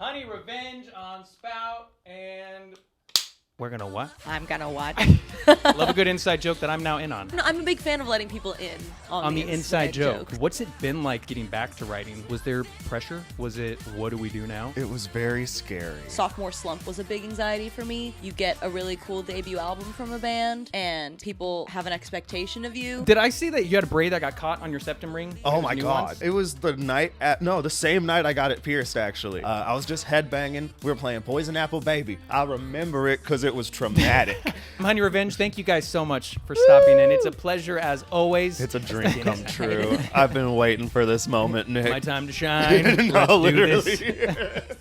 Honey Revenge on Spout, and we're gonna what? I'm gonna what? Love a good inside joke that I'm now in on. No, I'm a big fan of letting people in on the inside joke. jokes. What's it been like getting back to writing? Was there pressure? Was it, what do we do now? It was very scary. Sophomore slump was a big anxiety for me. You get a really cool debut album from a band, and people have an expectation of you. Did I see that you had a braid that got caught on your septum ring? Oh Those my new God. ones? It was the same night I got it pierced, actually. I was just headbanging. We were playing Poison Apple Baby. I remember it because it was traumatic. Honey Revenge, thank you guys so much for stopping in. It's a pleasure as always. It's a dream come true. I've been waiting for this moment, Nick. My time to shine. No, Let's do literally. this.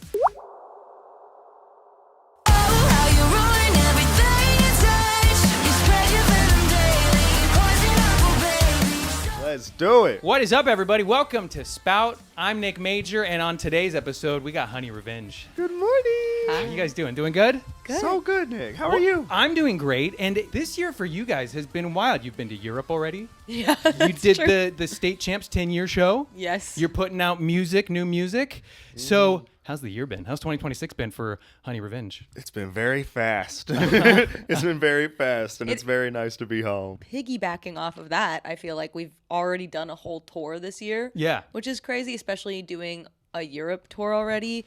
Let's do it. What is up, everybody? Welcome to Spout. I'm Nick Major, and on today's episode, we got Honey Revenge. Good morning. How you guys doing? Doing good? Good. So good, Nick. How are Well, you? I'm doing great, and this year for you guys has been wild. You've been to Europe already. Yeah, You did the State Champs 10-year show. Yes. You're putting out new music. So how's the year been? How's 2026 been for Honey Revenge? It's been very fast. It's been very fast, and it's very nice to be home. Piggybacking off of that, I feel like we've already done a whole tour this year. Yeah. Which is crazy, especially doing a Europe tour already.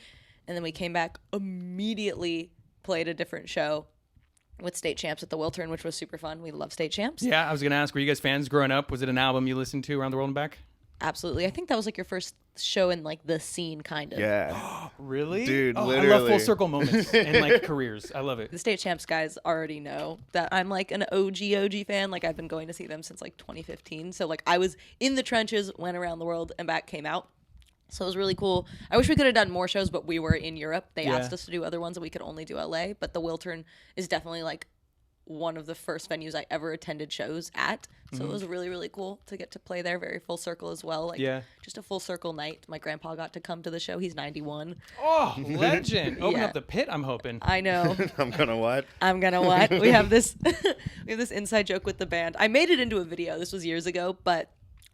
And then we came back immediately, played a different show with State Champs at the Wiltern, which was super fun. We love State Champs. Yeah, I was going to ask, were you guys fans growing up? Was it an album you listened to around the world and back? Absolutely. I think that was like your first show in like the scene, kind of. Yeah. Really? Dude, I love literally. full circle moments and like careers. I love it. The State Champs guys already know that I'm like an OG fan. Like I've been going to see them since like 2015. So like I was in the trenches, went around the world and back, came out. So it was really cool. I wish we could have done more shows, but we were in Europe. They asked us to do other ones and we could only do LA. But the Wiltern is definitely like one of the first venues I ever attended shows at. So it was really, really cool to get to play there. Very full circle as well. Like just a full circle night. My grandpa got to come to the show. He's 91. Oh, legend. Open Yeah. up the pit, I'm hoping. I know. I'm gonna what? I'm gonna what? We have this inside joke with the band. I made it into a video. This was years ago, but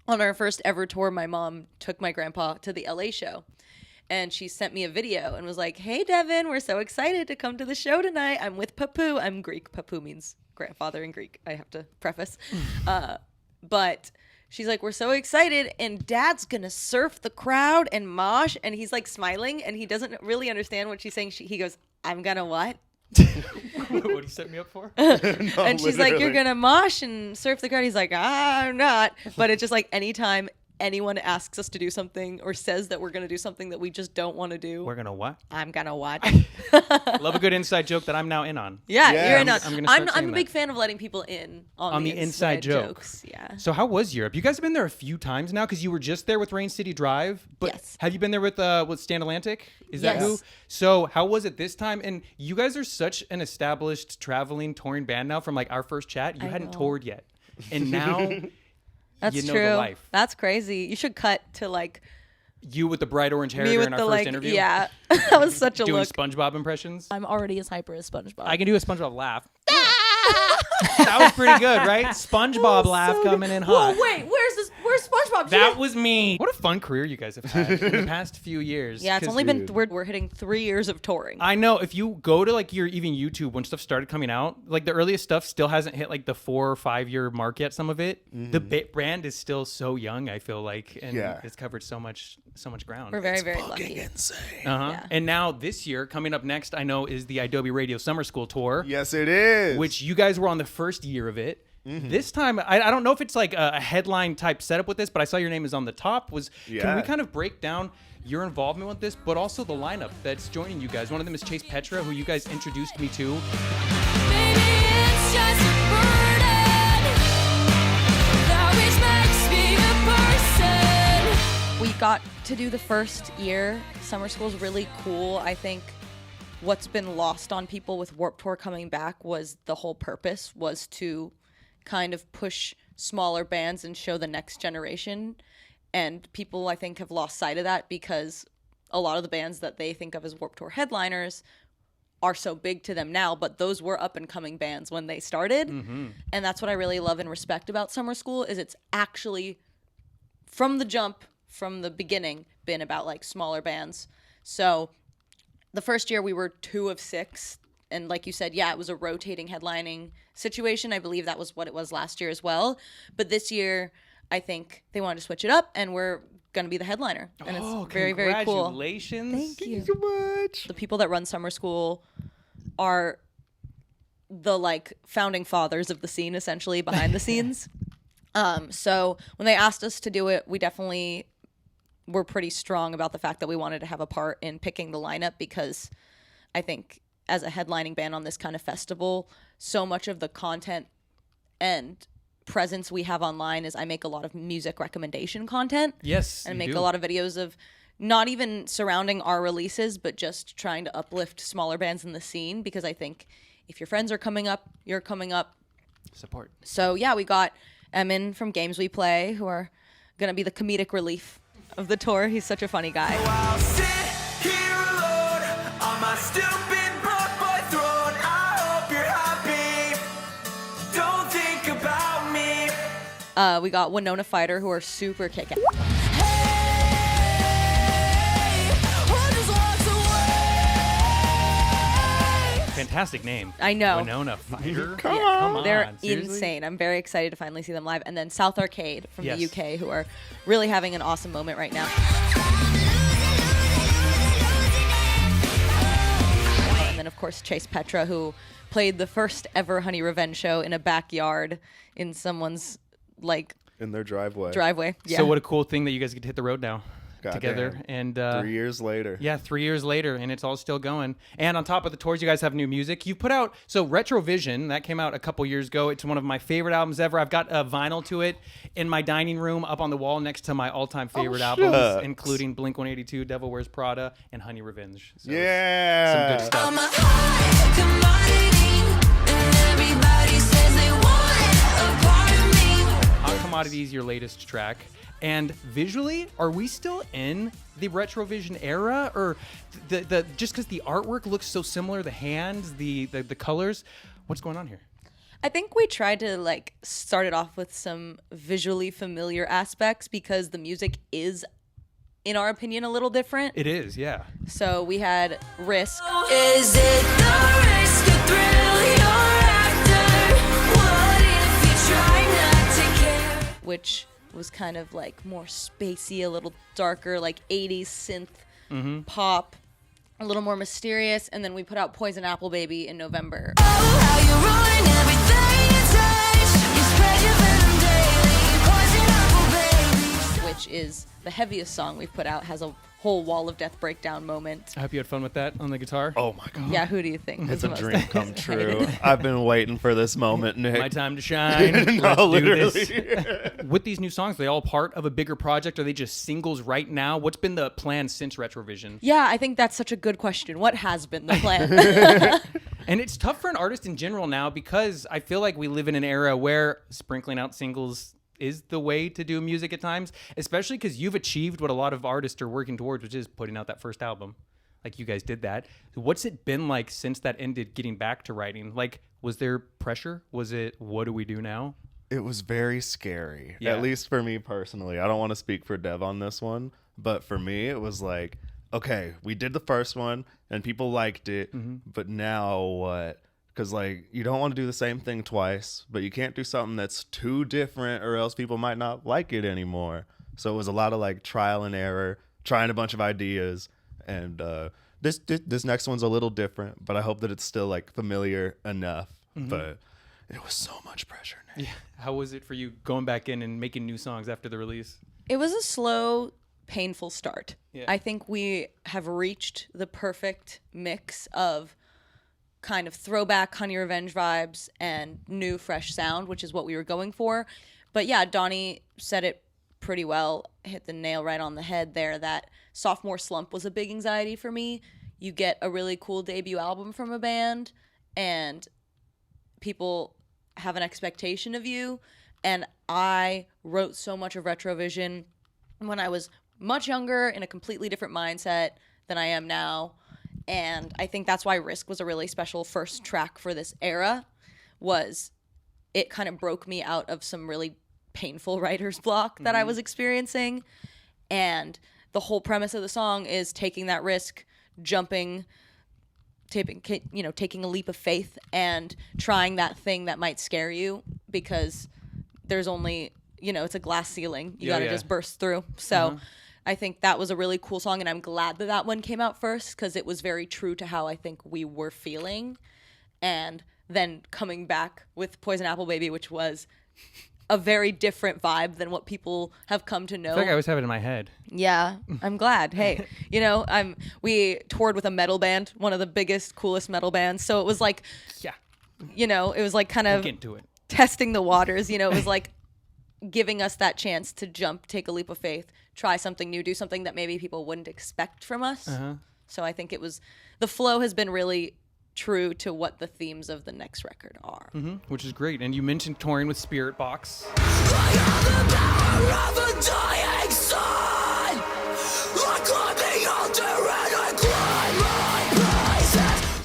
on our first ever tour, my mom took my grandpa to the LA show. And she sent me a video and was like, "Hey, Devin, we're so excited to come to the show tonight. I'm with Papu." I'm Greek. Papu means grandfather in Greek. I have to preface. But she's like, "We're so excited. And Dad's going to surf the crowd and mosh." And he's like smiling and he doesn't really understand what she's saying. He goes, "I'm going to what?" What do you set me up for? And she's like, "You're literally. going to mosh and surf the crowd." He's like, "I'm not." But it's just like anytime anyone asks us to do something or says that we're going to do something that we just don't want to do, We're going to what? I'm going to what? Love a good inside joke that I'm now in on. Yeah, Yeah, you're in I'm- on. I'm gonna start I'm saying a big that. fan of letting people in on the inside joke. jokes. Yeah. So how was Europe? You guys have been there a few times now because you were just there with Rain City Drive. But Yes. have you been there with Stand Atlantic? Is that Yes. who? So how was it this time? And you guys are such an established traveling touring band now from like our first chat. You hadn't know. toured yet. And now That's you know true. the life. That's crazy. You should cut to like You with the bright orange hair me during with our the first like interview. yeah. That was such a Doing look. SpongeBob impressions. I'm already as hyper as SpongeBob. I can do a SpongeBob laugh. That was pretty good, right? SpongeBob laugh So coming good. in hot. Whoa, wait, where's SpongeBob? That was me. What a fun career you guys have had in the past few years. Yeah, it's 'Cause only been we're hitting 3 years of touring. I know if you go to like your even YouTube when stuff started coming out, like the earliest stuff still hasn't hit like the 4 or 5 year mark yet. Some of it, the brand is still so young. I feel like, and it's covered so much ground. We're very, very lucky. Insane. Yeah. And now this year, coming up next, I know is the Adobe Radio Summer School Tour, Yes, it is. which you guys were on the first year of it. This time, I don't know if it's like a headline type setup with this, but I saw your name is on the top. Can Yeah. we kind of break down your involvement with this, but also the lineup that's joining you guys? One of them is Chase Petra, who you guys introduced me to. Maybe it's just a burden that always makes me a person. We got to do the first year. Summer school is really cool. I think what's been lost on people with Warped Tour coming back was the whole purpose was to kind of push smaller bands and show the next generation. And people, I think, have lost sight of that because a lot of the bands that they think of as Warped Tour headliners are so big to them now, but those were up and coming bands when they started. And that's what I really love and respect about Summer School is it's actually from the jump, from the beginning, been about like smaller bands. So the first year we were 2 of 6. And like you said, yeah, it was a rotating headlining situation. I believe that was what it was last year as well. But this year, I think they wanted to switch it up, and we're going to be the headliner. And it's very, very cool. Congratulations. Thank you so much. The people that run summer school are the like founding fathers of the scene, essentially behind the scenes. So when they asked us to do it, we definitely were pretty strong about the fact that we wanted to have a part in picking the lineup, because I think as a headlining band on this kind of festival, so much of the content and presence we have online is I make a lot of music recommendation content. Yes, and make a lot of videos of not even surrounding our releases, but just trying to uplift smaller bands in the scene, because I think if your friends are coming up, you're coming up. Support. So yeah, we got Emin from Games We Play, who are going to be the comedic relief of the tour. He's such a funny guy. I'll sit here alone on my stupid broke boy throne. I hope you're happy. Don't think about me. We got Winona Fighter, who are super kick-ass. Fantastic name. I know. Winona Fighter. Come Yeah, on. come on. They're Seriously? insane. I'm very excited to finally see them live. And then South Arcade from Yes. the UK, who are really having an awesome moment right now. And then, of course, Chase Petra, who played the first ever Honey Revenge show in a backyard in someone's, like, In their driveway. Yeah. So what a cool thing that you guys get to hit the road now Goddamn. together. And 3 years later. Yeah, 3 years later, and it's all still going. And on top of the tours, you guys have new music. You put out, so Retrovision, that came out a couple years ago. It's one of my favorite albums ever. I've got a vinyl to it in my dining room up on the wall next to my all-time favorite albums, shucks. including Blink-182, Devil Wears Prada, and Honey Revenge. So Yeah. some good stuff. I'm a hot commodity, and everybody says they want a part of me. Hot Commodity is your latest track. And visually, are we still in the Retrovision era, or the just because the artwork looks so similar, the hands, the colors? What's going on here? I think we tried to like start it off with some visually familiar aspects, because the music is, in our opinion, a little different. It is, yeah. So we had Risk, Is it the risk to thrill your actor? What if you try not to care? which was kind of like more spacey, a little darker, like 80s synth pop, a little more mysterious. And then we put out Poison Apple Baby in November, Oh, how you ruin everything you touch. You spread your venom daily. Poison apple baby. which is the heaviest song we've put out, has a whole Wall of Death breakdown moment. I hope you had fun with that on the guitar. Oh my God. Yeah, who do you think? It's was a the most dream come excited? true. I've been waiting for this moment, Nick. My time to shine. No, Let's do literally. this. With these new songs, are they all part of a bigger project? Are they just singles right now? What's been the plan since Retrovision? Yeah, I think that's such a good question. What has been the plan? And it's tough for an artist in general now, because I feel like we live in an era where sprinkling out singles is the way to do music at times, especially because you've achieved what a lot of artists are working towards, which is putting out that first album. Like you guys did that. What's it been like since that ended, getting back to writing? Like, was there pressure? Was it, what do we do now? It was very scary, Yeah. at least for me personally. I don't want to speak for Dev on this one, but for me, it was like, okay, we did the first one and people liked it, but now what? Because, like, you don't want to do the same thing twice, but you can't do something that's too different or else people might not like it anymore. So it was a lot of, like, trial and error, trying a bunch of ideas. And this next one's a little different, but I hope that it's still, like, familiar enough. But it was so much pressure, Nick. Yeah. How was it for you going back in and making new songs after the release? It was a slow, painful start. Yeah. I think we have reached the perfect mix of kind of throwback Honey Revenge vibes and new, fresh sound, which is what we were going for. But yeah, Donny said it pretty well, hit the nail right on the head there, that sophomore slump was a big anxiety for me. You get a really cool debut album from a band, and people have an expectation of you. And I wrote so much of Retrovision when I was much younger, in a completely different mindset than I am now. And I think that's why Risk was a really special first track for this era, was it kind of broke me out of some really painful writer's block that I was experiencing. And the whole premise of the song is taking that risk, jumping taking a leap of faith and trying that thing that might scare you, because there's only, it's a glass ceiling. You got to just burst through. So I think that was a really cool song, and I'm glad that one came out first, because it was very true to how I think we were feeling. And then coming back with Poison Apple Baby, which was a very different vibe than what people have come to know. I feel like I always have it in my head. Yeah, I'm glad. Hey, we toured with a metal band, one of the biggest, coolest metal bands. So it was like, it was like kind of get into it. Testing the waters. It was like giving us that chance to jump, take a leap of faith, try something new, do something that maybe people wouldn't expect from us. So I think the flow has been really true to what the themes of the next record are. Which is great. And you mentioned touring with Spiritbox.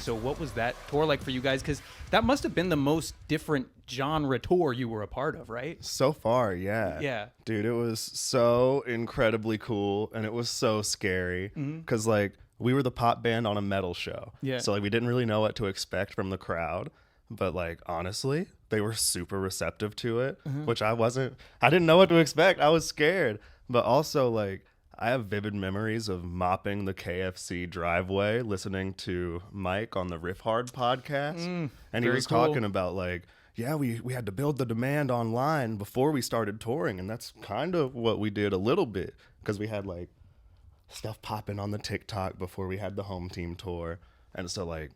So what was that tour like for you guys? Because that must have been the most different genre tour you were a part of, right? So far, yeah. Yeah. Dude, it was so incredibly cool, and it was so scary, because we were the pop band on a metal show. Yeah. So we didn't really know what to expect from the crowd, but honestly, they were super receptive to it, which I didn't know what to expect. I was scared, but also I have vivid memories of mopping the KFC driveway, listening to Mike on the Riff Hard podcast. And he was talking about we had to build the demand online before we started touring. And that's kind of what we did a little bit, because we had stuff popping on the TikTok before we had the home team tour. And so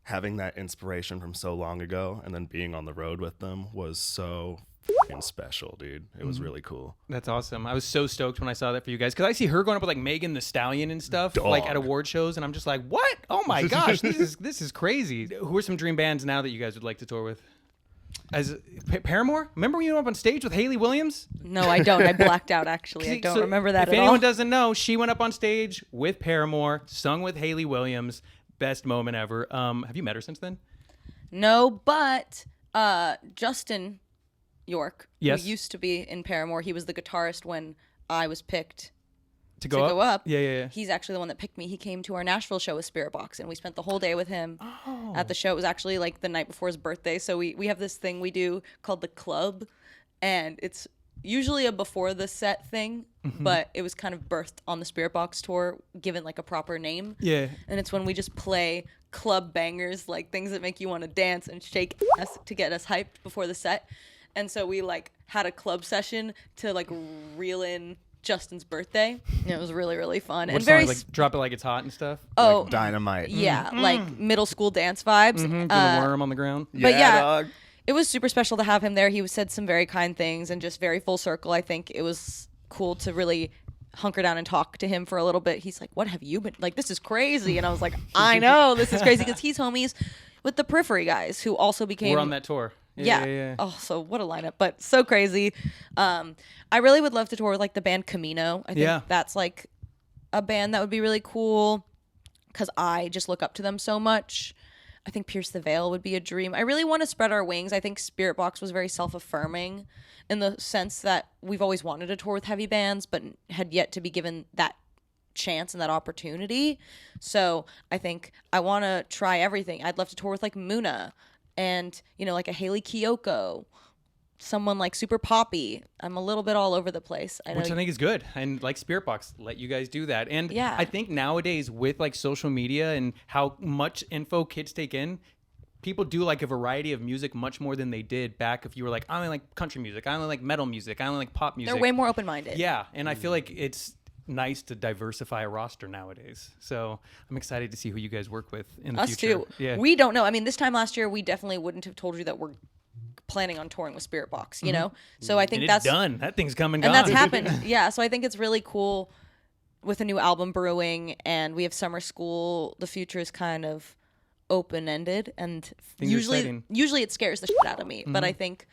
having that inspiration from so long ago and then being on the road with them was so f***ing special, dude. It was really cool. That's awesome. I was so stoked when I saw that for you guys, because I see her going up with Megan Thee Stallion and stuff Dog. at award shows, and I'm just like, what? Oh my gosh, this is crazy. Who are some dream bands now that you guys would like to tour with? As Paramore? Remember when you went up on stage with Hayley Williams? No, I don't. I blacked out, actually. I don't remember that at all. If anyone doesn't know, she went up on stage with Paramore, sung with Hayley Williams. Best moment ever. Have you met her since then? No, but Justin York, yes, who used to be in Paramore, he was the guitarist when I was picked to go up. Yeah. He's actually the one that picked me. He came to our Nashville show with Spiritbox, and we spent the whole day with him at the show. It was actually the night before his birthday. So we have this thing we do called the club, and it's usually a before the set thing, but it was kind of birthed on the Spiritbox tour, given a proper name. Yeah. And it's when we just play club bangers, things that make you want to dance and shake us to get us hyped before the set. And so we had a club session to reel in Justin's birthday. And it was really, really fun. What and song, very Drop It Like It's Hot and stuff? Dynamite. Yeah, middle school dance vibes. With a worm on the ground. But yeah, dog. it was super special to have him there. He said some very kind things and just very full circle. I think it was cool to really hunker down and talk to him for a little bit. He's like, what have you been this is crazy. And I was like, I know this is crazy, because he's homies with the Periphery guys, who also became We're on that tour. Yeah. Oh, so what a lineup, but so crazy. I really would love to tour with the band Camino. I think that's a band that would be really cool, because I just look up to them so much. I think Pierce the Veil would be a dream. I really want to spread our wings. I think Spiritbox was very self-affirming in the sense that we've always wanted to tour with heavy bands, but had yet to be given that chance and that opportunity. So I think I want to try everything. I'd love to tour with Muna and, a Hayley Kiyoko, someone super poppy. I'm a little bit all over the place. Which I think is good. And Spiritbox, let you guys do that. And I think nowadays with social media and how much info kids take in, people do a variety of music much more than they did back if you were I only like country music, I only like metal music, I only like pop music. They're way more open-minded. Yeah, and I feel it's nice to diversify a roster nowadays. So I'm excited to see who you guys work with in the future. Us too. Yeah. We don't know. I mean, this time last year, we definitely wouldn't have told you that we're planning on touring with Spiritbox, you know? So I think and that's done. That thing's come and gone. And that's happened. Yeah. So I think it's really cool with a new album brewing, and we have summer school. The future is kind of open-ended, and usually it scares the shit out of me. But I think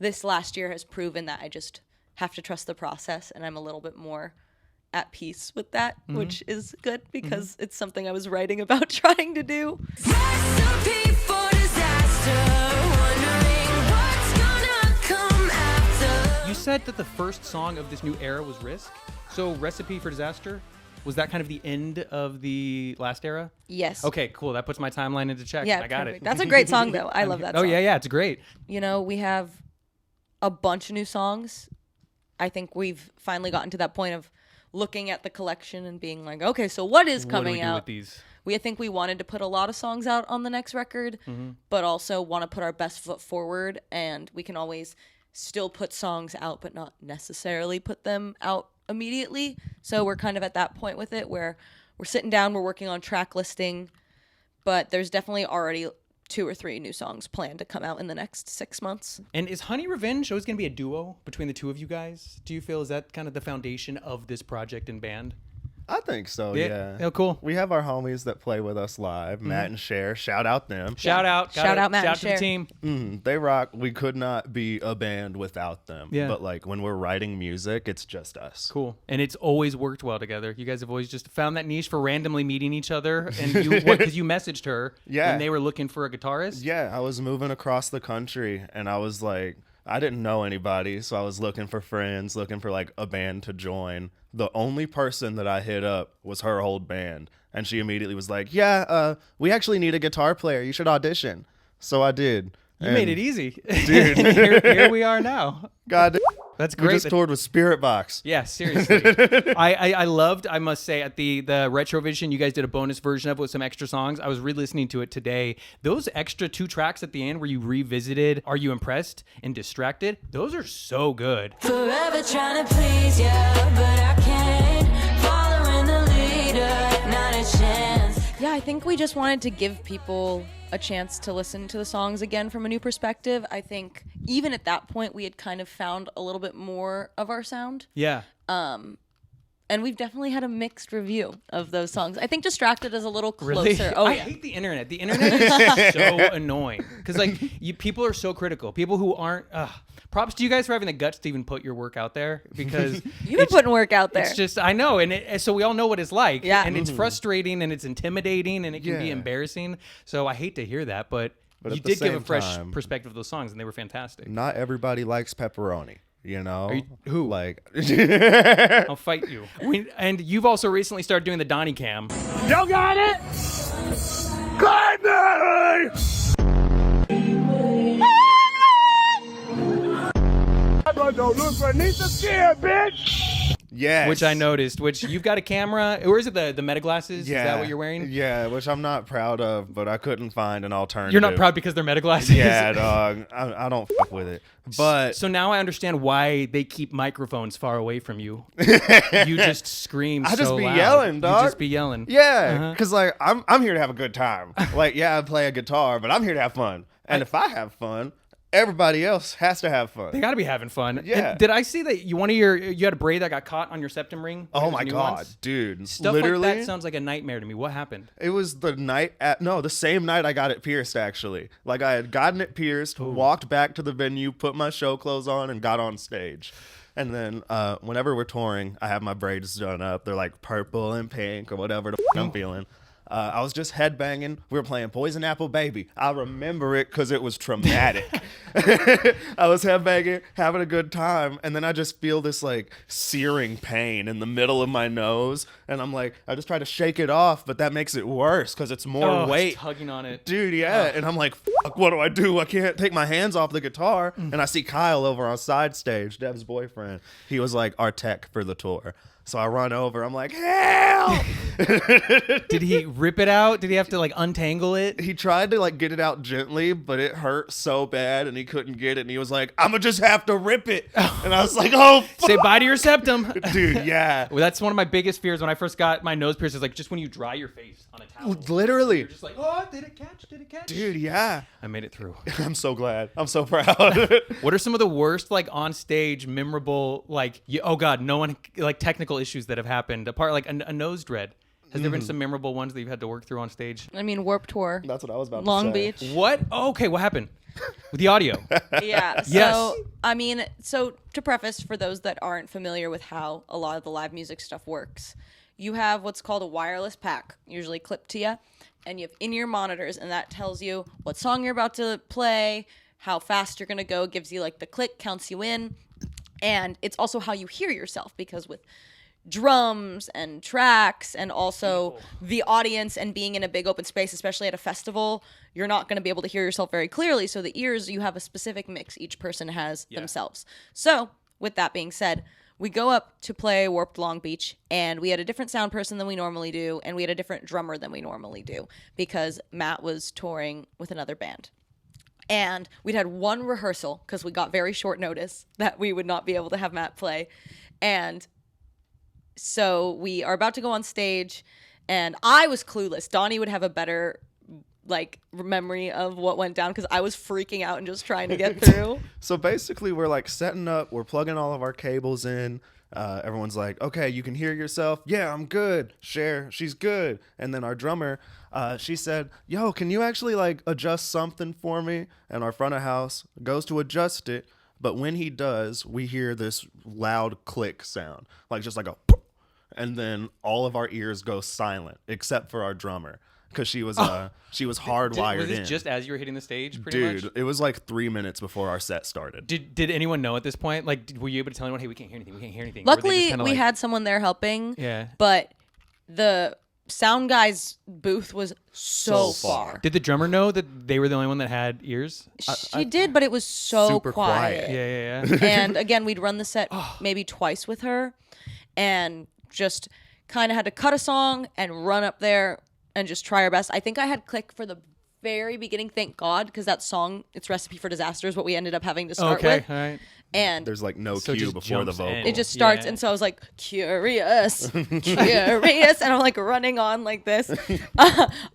this last year has proven that I just have to trust the process, and I'm a little bit more at peace with that, which is good, because it's something I was writing about trying to do. Recipe for disaster, wondering what's gonna come after. You said that the first song of this new era was Risk. So Recipe for Disaster, Was that kind of the end of the last era? Yes. Okay, cool. That puts my timeline into check. Yeah, I got perfect. it. That's a great song, though. I love that song. Oh, yeah, it's great. You know, we have a bunch of new songs. I think we've finally gotten to that point of looking at the collection and being like, okay, so what is coming what do we do out? with these? I think we wanted to put a lot of songs out on the next record, but also want to put our best foot forward, and we can always still put songs out, but not necessarily put them out immediately. So we're kind of at that point with it where we're sitting down, we're working on track listing, but there's definitely already 2 or 3 new songs planned to come out in the next 6 months. And is Honey Revenge always going to be a duo between the two of you guys? Do you feel is that kind of the foundation of this project and band? I think so, yeah. Oh, cool. We have our homies that play with us live, Matt and Cher. Shout out them. Shout out. Shout out Matt Shout and out to the Cher. team. They rock. We could not be a band without them. Yeah. But like when we're writing music, it's just us. Cool. And it's always worked well together. You guys have always just found that niche for randomly meeting each other. And you, because you messaged her when they were looking for a guitarist? Yeah, I was moving across the country and I was like, I didn't know anybody. So I was looking for friends, looking for like a band to join. The only person that I hit up was her old band. And she immediately was like, yeah, we actually need a guitar player. You should audition. So I did. You made it easy. Dude. And here we are now. God, That's we great. just toured with Spiritbox. Yeah, seriously. I loved, I must say, at the Retrovision, you guys did a bonus version of it with some extra songs. I was re-listening to it today. Those extra 2 tracks at the end where you revisited Are You Impressed and Distracted, those are so good. Forever trying to please you, but I can't. Following the leader, not a chance. Yeah, I think we just wanted to give people a chance to listen to the songs again from a new perspective. I think even at that point, we had kind of found a little bit more of our sound. Yeah. And we've definitely had a mixed review of those songs. I think Distracted is a little closer. Really? Oh, I yeah. hate the internet. The internet is so annoying because like people are so critical. People who aren't. Props to you guys for having the guts to even put your work out there because You've been putting work out there. it's just I know, and so we all know what it's like. Yeah. And it's frustrating and it's intimidating and it can be Yeah. embarrassing. So I hate to hear that, but But you at the did give a same fresh time- perspective of those songs and they were fantastic. Not everybody likes pepperoni, you know? Who? Like, I'll fight you. And you've also recently started doing the Donny cam. Y'all got it? Climb me! Don't look beneath the skin, bitch! yes. Which I noticed. Which you've got a camera, or is it the meta glasses? Yeah. Is that what you're wearing? Yeah, which I'm not proud of, but I couldn't find an alternative. You're not proud because they're meta glasses. Yeah, dog. I don't fuck with it. But So now I understand why they keep microphones far away from you. You just scream. I just so be loud. yelling, dog. You just be yelling. yeah, because like I'm here to have a good time. Like, yeah, I play a guitar, but I'm here to have fun. And if I have fun, everybody else has to have fun. They got to be having fun. Yeah. And did I see that you had a braid that got caught on your septum ring? Oh Those my new god, ones? dude! Stuff Literally, like that sounds like a nightmare to me. What happened? it was the same night I got it pierced. Actually, like I had gotten it pierced, walked back to the venue, put my show clothes on, and got on stage. And then whenever we're touring, I have my braids done up. They're like purple and pink or whatever the I'm feeling. I was just headbanging. We were playing Poison Apple Baby. I remember it because it was traumatic. I was headbanging, having a good time, and then I just feel this like searing pain in the middle of my nose. And I'm like, I just try to shake it off, but that makes it worse because it's more Oh, weight. it's tugging on it. Dude, yeah. And I'm like, fuck, what do I do? I can't take my hands off the guitar. And I see Kyle over on side stage, Dev's boyfriend. He was like our tech for the tour. So I run over. I'm like, help! Did he rip it out? Did he have to like untangle it? He tried to like get it out gently, but it hurt so bad and he couldn't get it. And he was like, I'm gonna just have to rip it. And I was like, oh, fuck. Say bye to your septum. Dude, yeah. Well, that's one of my biggest fears when I first got my nose pierced. Is like just when you dry your face on a towel. Literally. You're just like, oh, did it catch? Did it catch? Dude, yeah. I made it through. I'm so glad. I'm so proud. What are some of the worst like on stage memorable like oh god, no one like technical issues that have happened apart like a nose dread? Has there been some memorable ones that you've had to work through on stage? I mean, Warped Tour, That's what I was about Long to say. Beach. What? Oh, okay, what happened with the audio? Yeah. So, Yes. I mean, so to preface, for those that aren't familiar with how a lot of the live music stuff works, you have what's called a wireless pack, usually clipped to you, and you have in-ear monitors, and that tells you what song you're about to play, how fast you're going to go, gives you like the click, counts you in, and it's also how you hear yourself, because with drums and tracks, and also the audience, and being in a big open space, especially at a festival, you're not going to be able to hear yourself very clearly. So the ears, you have a specific mix each person has themselves. So with that being said, we go up to play Warped Long Beach, and we had a different sound person than we normally do, and we had a different drummer than we normally do, because Matt was touring with another band. And we'd had one rehearsal, because we got very short notice that we would not be able to have Matt play. And so we are about to go on stage, and I was clueless. Donny would have a better memory of what went down, because I was freaking out and just trying to get through. So basically, we're like setting up, we're plugging all of our cables in. Everyone's like, okay, you can hear yourself. Yeah, I'm good. Cher, she's good. And then our drummer, she said, yo, can you actually like adjust something for me? And our front of house goes to adjust it. But when he does, we hear this loud click sound, like just like a, and then all of our ears go silent except for our drummer. Because she was hardwired was this in. just as you were hitting the stage, pretty Dude, much? it was like 3 minutes before our set started. Did anyone know at this point? Like, were you able to tell anyone, hey, we can't hear anything, we can't hear anything? Luckily, we had someone there helping. Yeah. But the sound guy's booth was so far. Did the drummer know that they were the only one that had ears? She did, but it was so Super quiet. Yeah. And again, we'd run the set maybe twice with her, and just kind of had to cut a song and run up there and just try our best. I think I had click for the very beginning, thank God, because that song, it's Recipe for Disaster, is what we ended up having to start with. All right. And There's like no So it cue just before the jumps in. vocal. it just starts, and so I was like, curious, curious, and I'm like running on like this.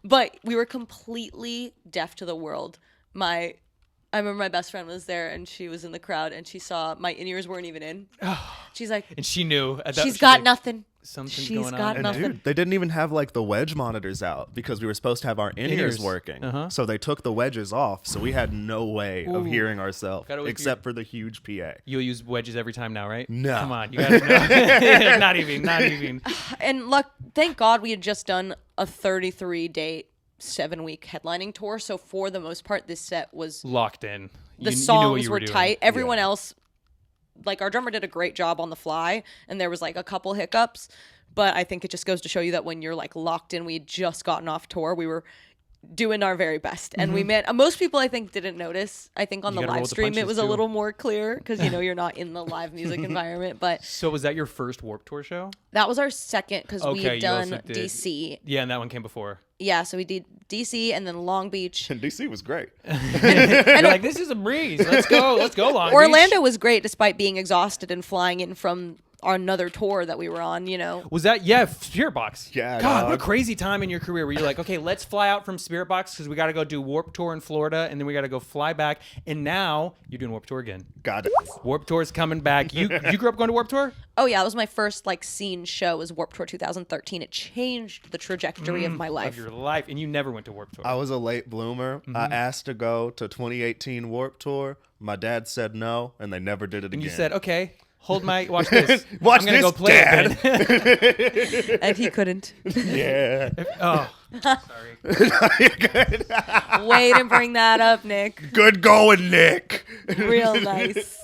But we were completely deaf to the world. I remember my best friend was there, and she was in the crowd, and she saw my in-ears weren't even in. She's like, And she knew. she's got nothing. Something's She's going got on. nothing. Dude, they didn't even have like the wedge monitors out because we were supposed to have our in-ears In-ears. working. So they took the wedges off, so we had no way of hearing ourselves Gotta always except for the huge PA. You'll use wedges every time now, right? No. Come on, you gotta know. Not even. And thank God we had just done a 33-date, 7-week headlining tour. So for the most part, this set was Locked in. the You knew what songs you were doing. tight. Everyone else, like our drummer did a great job on the fly, and there was like a couple hiccups. But I think it just goes to show you that when you're like locked in, we had just gotten off tour. We were doing our very best, and we met. Most people I think didn't notice. I think on You the gotta roll live with the stream it punches, was a too. little more clear because you're not in the live music environment. But So was that your first Warped Tour show? that was our second because we Okay, had you done also did- DC. Yeah, and that one came before. Yeah, so we did DC and then Long Beach. And DC was great. You're like, this is a breeze. Let's go, Long Beach. Orlando was great despite being exhausted and flying in from another tour that we were on, Was that Spiritbox? Yeah, God, dog. what a crazy time in your career where you're like, okay, let's fly out from Spiritbox because we got to go do Warped Tour in Florida, and then we got to go fly back, and now you're doing Warped Tour again. Got it. Warped Tour's coming back. You grew up going to Warped Tour? Oh yeah, that was my first scene show was Warped Tour 2013. It changed the trajectory of my Of life. your life, and you never went to Warped Tour. I was a late bloomer. I asked to go to 2018 Warped Tour. My dad said no, and they never did it and again. you said, okay, watch this. Watch I'm gonna this, go play Dad. it then. And he couldn't. yeah. Oh, sorry. Way to bring that up, Nick. Good going, Nick. Real nice.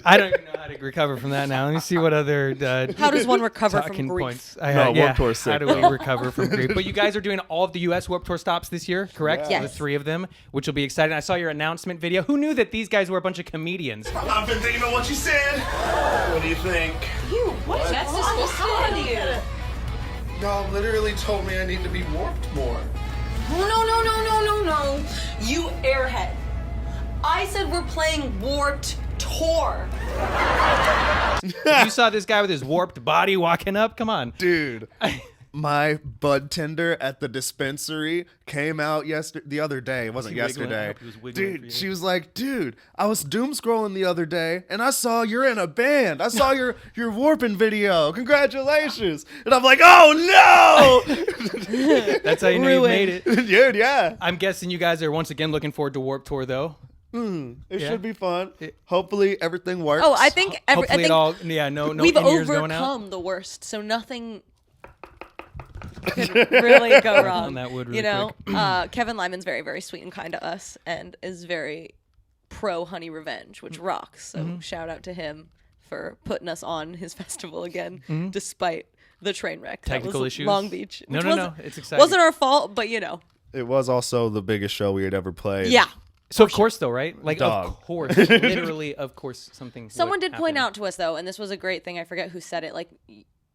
I don't even know how to recover from that now. Let me see what other How does one recover from talking grief? points. Warped Tour's How sick, do we though. recover from grief? But you guys are doing all of the U.S. Warped Tour stops this year, correct? Yes. The 3 of them, which will be exciting. I saw your announcement video. Who knew that these guys were a bunch of comedians? I've been thinking about what you said. What do you think? That's disgusting. Y'all literally told me I need to be warped more. No. You airhead. I said we're playing Warped Tour. You saw this guy with his warped body walking up? Come on. Dude, my bud tender at the dispensary came out the other day. It wasn't Was he wiggling? I yesterday. hope he was wiggling for Dude, you. she was like, dude, I was doom scrolling the other day and I saw you're in a band. I saw your warping video. Congratulations. And I'm like, oh no. That's how you know you made it. Dude, yeah. I'm guessing you guys are once again looking forward to Warped Tour, though. It Yeah. should be fun. Hopefully everything works. Oh, I think Hopefully it all, no we've in-ears going out. overcome the worst, so nothing could really go wrong. On that wood you really know, Kevin Lyman's very, very sweet and kind to us, and is very pro Honey Revenge, which rocks. So shout out to him. for putting us on his festival again, despite the train wreck. Technical that was issues? Long Beach. No, which no, wasn't- it's exciting. Wasn't our fault, but you know. It was also the biggest show we had ever played. Yeah. So of course, though, right? Like, Dog. of course, literally, of course, something. Someone would did point happen. out to us though, and this was a great thing. I forget who said it. Like,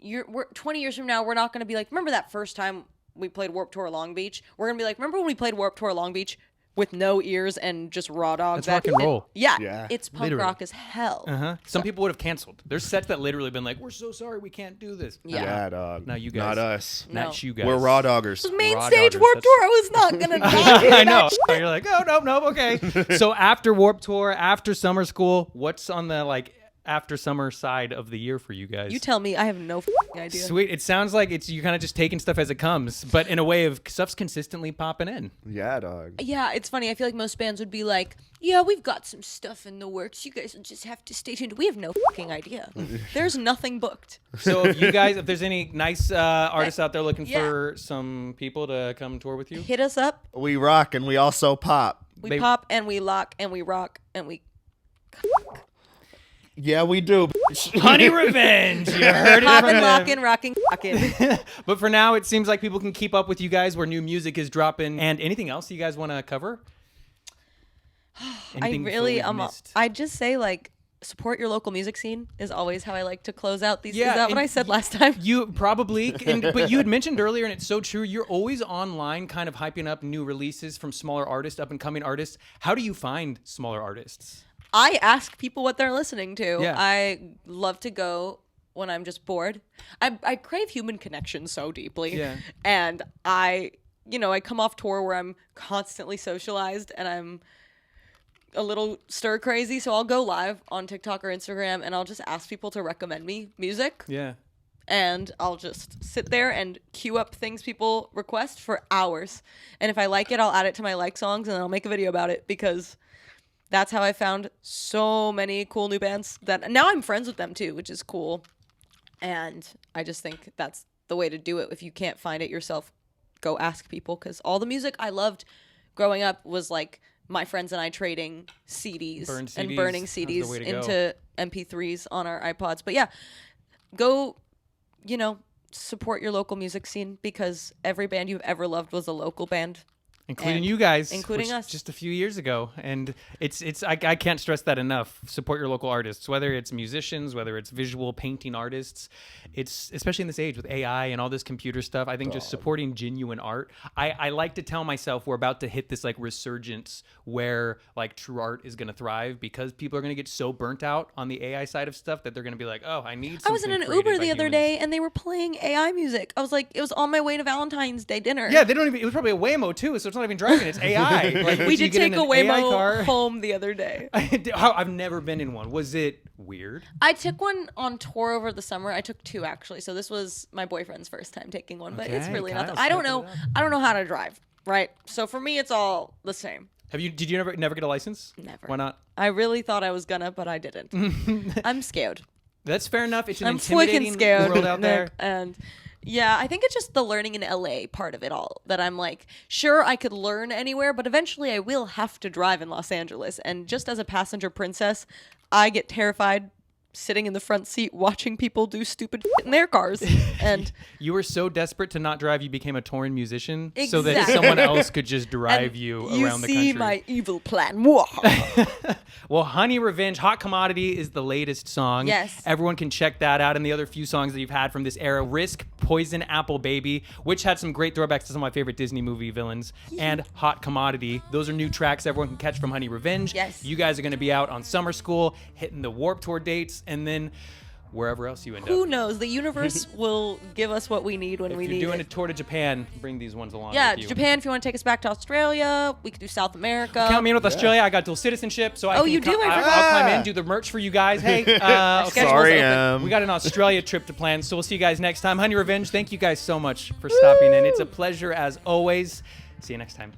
we're 20 years from now, we're not going to be like, remember that first time we played Warped Tour Long Beach? We're going to be like, remember when we played Warped Tour Long Beach with no ears and just raw dog? That's rock and roll. Yeah. It's punk Literally. rock as hell. Some people would have canceled. There's sets that literally been like, "We're so sorry, we can't do this." Yeah. dog. No, you guys. Not us. Not No. you guys. We're raw doggers. Main Raw stage doggers, Warped that's- Tour, I was not going to die. I know. You're like, oh no, okay. So after Warped Tour, after summer school, what's on the like after summer side of the year for you guys? You tell me. I have no f***ing idea. Sweet. It sounds like it's you kind of just taking stuff as it comes, but in a way of stuff's consistently popping in. Yeah, dog. Yeah, it's funny. I feel like most bands would be like, yeah, we've got some stuff in the works. You guys will just have to stay tuned. We have no fucking idea. There's nothing booked. So if you guys, if there's any nice artists out there looking Yeah. for some people to come tour with you, Hit us up. We rock and we also pop. We They- pop and we lock and we rock and we... Yeah, we do. Honey Revenge. You heard it Pop from and them. lockin', rockin', rockin'. But for now, it seems like people can keep up with you guys where new music is dropping. And anything else you guys want to cover? I Anything you feel really, we've missed? I just say like, support your local music scene is always how I like to close out these. Yeah, Is that what and I said last time? You probably, but you had mentioned earlier, and it's so true. You're always online, kind of hyping up new releases from smaller artists, up and coming artists. How do you find smaller artists? I ask people what they're listening to. Yeah. I love to go when I'm just bored. I crave human connection so deeply. Yeah. And I come off tour where I'm constantly socialized and I'm a little stir crazy. So I'll go live on TikTok or Instagram and I'll just ask people to recommend me music. Yeah. And I'll just sit there and queue up things people request for hours. And if I like it, I'll add it to my like songs and then I'll make a video about it because that's how I found so many cool new bands that now I'm friends with them too, which is cool. And I just think that's the way to do it. If you can't find it yourself, go ask people, because all the music I loved growing up was like my friends and I trading CDs, Burn CDs. and burning That's the CDs way to go. into MP3s on our iPods. But yeah, go, support your local music scene, because every band you've ever loved was a local band. Including And you guys, including which us. just a few years ago, and I can't stress that enough. Support your local artists, whether it's musicians, whether it's visual painting artists. It's especially in this age with AI and all this computer stuff. I think just supporting genuine art. I like to tell myself we're about to hit this like resurgence where like true art is going to thrive, because people are going to get so burnt out on the AI side of stuff that they're going to be like, oh, I need. I was in an something created Uber by the other humans. day and they were playing AI music. I was like, it was on my way to Valentine's Day dinner. Yeah, they don't even. It was probably a Waymo too, so it's not even driving. It's AI. Like, we would you did get take in a an AI Waymo car? home the other day. I've never been in one. Was it weird? I took one on tour over the summer. I took two actually. So this was my boyfriend's first time taking one, but it's Okay, really not. Kyle's I don't stepping know. it up. I don't know how to drive. Right. So for me, it's all the same. Did you never get a license? Never. Why not? I really thought I was gonna, but I didn't. I'm scared. That's fair enough. It's an I'm intimidating freaking scared. world out there. Nick, and yeah, I think it's just the learning in LA part of it all, that I'm like, sure, I could learn anywhere, but eventually I will have to drive in Los Angeles. And just as a passenger princess, I get terrified sitting in the front seat watching people do stupid shit in their cars. And You were so desperate to not drive, you became a touring musician so that Exactly. someone else could just drive and you you around the see country. my evil plan. Well, Honey Revenge, Hot Commodity is the latest song. Yes. Everyone can check that out, and the other few songs that you've had from this era. Risk, Poison Apple Baby, which had some great throwbacks to some of my favorite Disney movie villains, and Hot Commodity. Those are new tracks everyone can catch from Honey Revenge. Yes. You guys are going to be out on Summer School, hitting the Warped Tour dates, and then wherever else you end Who up. knows? The universe will give us what we need when we If need you're doing it. a tour to Japan, bring these ones along Yeah, with you. Japan, if you want to take us back to Australia, we could do South America. Count me in with Australia. I got dual citizenship, so I Oh, can you do? I I'll forgot. climb in, do the merch for you guys. Hey, okay. schedule's Sorry, open. We got an Australia trip to plan, so we'll see you guys next time. Honey Revenge, thank you guys so much for stopping in. It's a pleasure as always. See you next time.